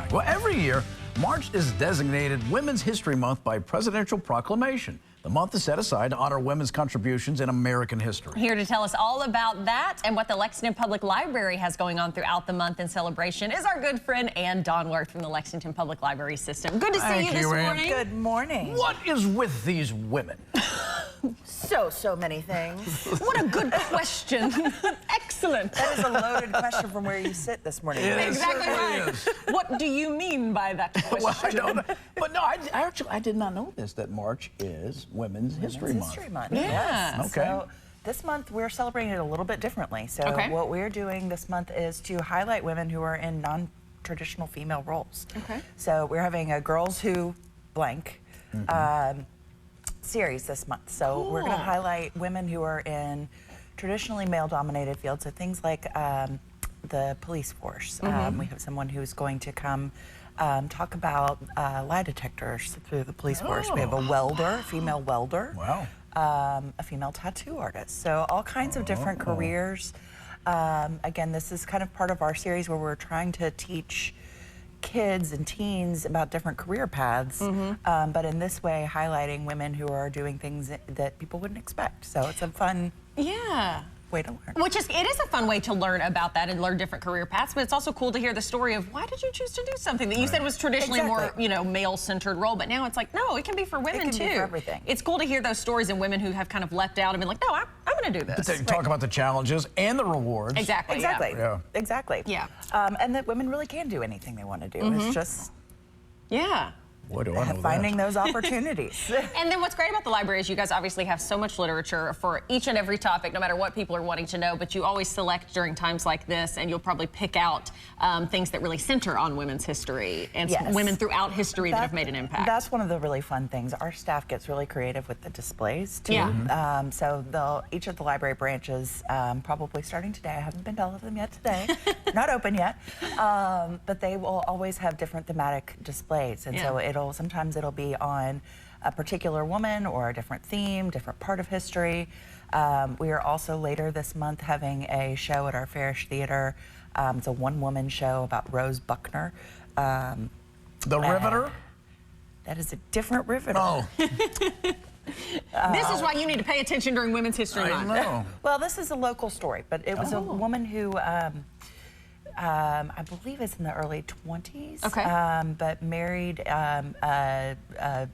right. Well, every year, March is designated Women's History Month by presidential proclamation. The month is set aside to honor women's contributions in American history. Here to tell us all about that and what the Lexington Public Library has going on throughout the month in celebration is our good friend Ann Donworth from the Lexington Public Library System. Good to see you this morning. Good morning. What is with these women? So many things. What a good question. Excellent. That is a loaded question from where you sit this morning. Exactly right. What do you mean by that question? Well, I don't know. But no, I did not know this, that March is Women's History Month. Yeah. Yes. Okay. So this month we're celebrating it a little bit differently. So what we're doing this month is to highlight women who are in non-traditional female roles. Okay. So we're having a Girls Who Blank series this month. So we're going to highlight women who are in traditionally male-dominated fields. So things like the police force. We have someone who's going to come talk about lie detectors through the police force. We have a welder, female welder. Wow. A female tattoo artist. So all kinds of different careers. Again, this is kind of part of our series where we're trying to teach kids and teens about different career paths, but in this way highlighting women who are doing things that people wouldn't expect. So it's a fun way to learn. It is a fun way to learn about that and learn different career paths, but it's also cool to hear the story of why did you choose to do something that you said was traditionally more, male-centered role, but now it's like, no, it can be for women too. It can be for everything. It's cool to hear those stories and women who have kind of leapt out and been like, no, I'm going to do this. But they talk about the challenges and the rewards. Exactly. Yeah. Exactly. Yeah. And that women really can do anything they want to do. It's just What do I know finding that? those opportunities. And then what's great about the library is you guys obviously have so much literature for each and every topic, no matter what people are wanting to know, but you always select during times like this, and you'll probably pick out things that really center on women's history and women throughout history that have made an impact. That's one of the really fun things. Our staff gets really creative with the displays too. So each of the library branches, probably starting today, I haven't been to all of them yet today, not open yet, but they will always have different thematic displays. And so sometimes it'll be on a particular woman or a different theme, different part of history. We are also later this month having a show at our Farish Theater. It's a one-woman show about Rose Buckner. The Riveter? That is a different Riveter. Oh. This is why you need to pay attention during Women's History Month. I know. Well, this is a local story, but it was a woman who I believe it's in the early 20s, but married an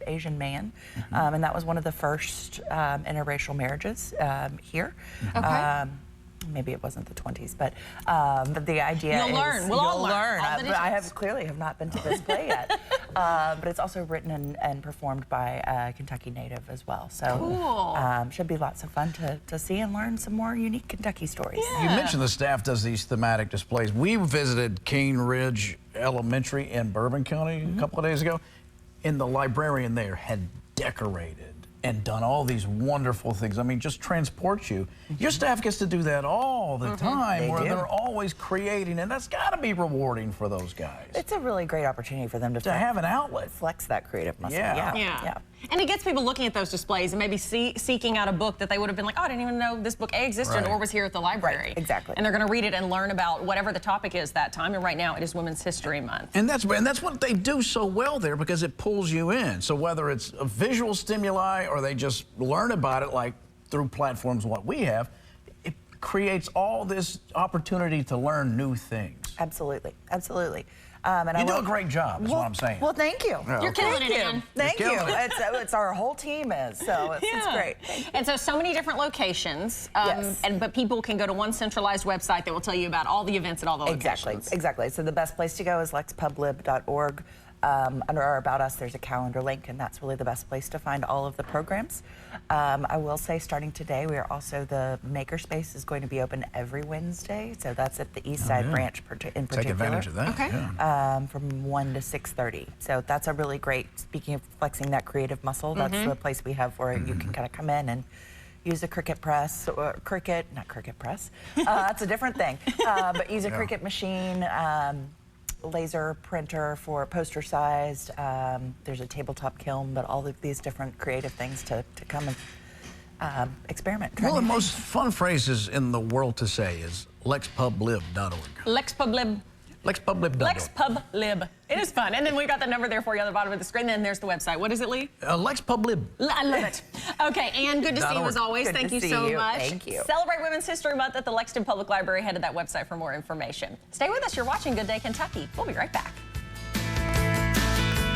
Asian man, and that was one of the first interracial marriages here. Maybe it wasn't the 20s, but the idea You'll learn. We'll all learn. I clearly have not been to this play yet, but it's also written and performed by a Kentucky native as well. So should be lots of fun to see and learn some more unique Kentucky stories. You mentioned the staff does these thematic displays. We visited Cane Ridge Elementary in Bourbon County a couple of days ago, and the librarian there had decorated and done all these wonderful things. I mean, just transport you. Your staff gets to do that all the time, they're always creating, and that's got to be rewarding for those guys. It's a really great opportunity for them to have an outlet. Flex that creative muscle. Yeah. And it gets people looking at those displays and maybe seeking out a book that they would have been like, oh, I didn't even know this book A existed or was here at the library. Right, exactly. And they're going to read it and learn about whatever the topic is that time. And right now it is Women's History Month. And that's what they do so well there, because it pulls you in. So whether it's a visual stimuli or they just learn about it like through platforms what we have, it creates all this opportunity to learn new things. Absolutely, absolutely. And you do a great job, is what I'm saying. Well, thank you. You're killing it, Ann. Thank you. It's our whole team is, so it's great. And so many different locations, but people can go to one centralized website that will tell you about all the events at all the locations. Exactly. So the best place to go is lexpublib.org. Under our About Us, there's a calendar link, and that's really the best place to find all of the programs. I will say, starting today, we are also, the Makerspace is going to be open every Wednesday, so that's at the East Side branch in particular. Take advantage of that. From 1 to 6:30. So that's a really great, speaking of flexing that creative muscle, that's the place we have where you can kind of come in and use a Cricut press, or not Cricut press, that's a different thing, but use a Cricut machine, laser printer for poster sized. There's a tabletop kiln, but all of these different creative things to come and experiment. One of the most fun phrases in the world to say is lexpublib.org. Lexpublib. LexPubLib. LexPubLib. It is fun. And then we got the number there for you on the bottom of the screen. Then there's the website. What is it, Lee? LexPubLib. I love it. Okay, Ann, good to see you as always. Good Thank to you see so you. much. Thank you. Celebrate Women's History Month at the Lexington Public Library. Head to that website for more information. Stay with us. You're watching Good Day Kentucky. We'll be right back.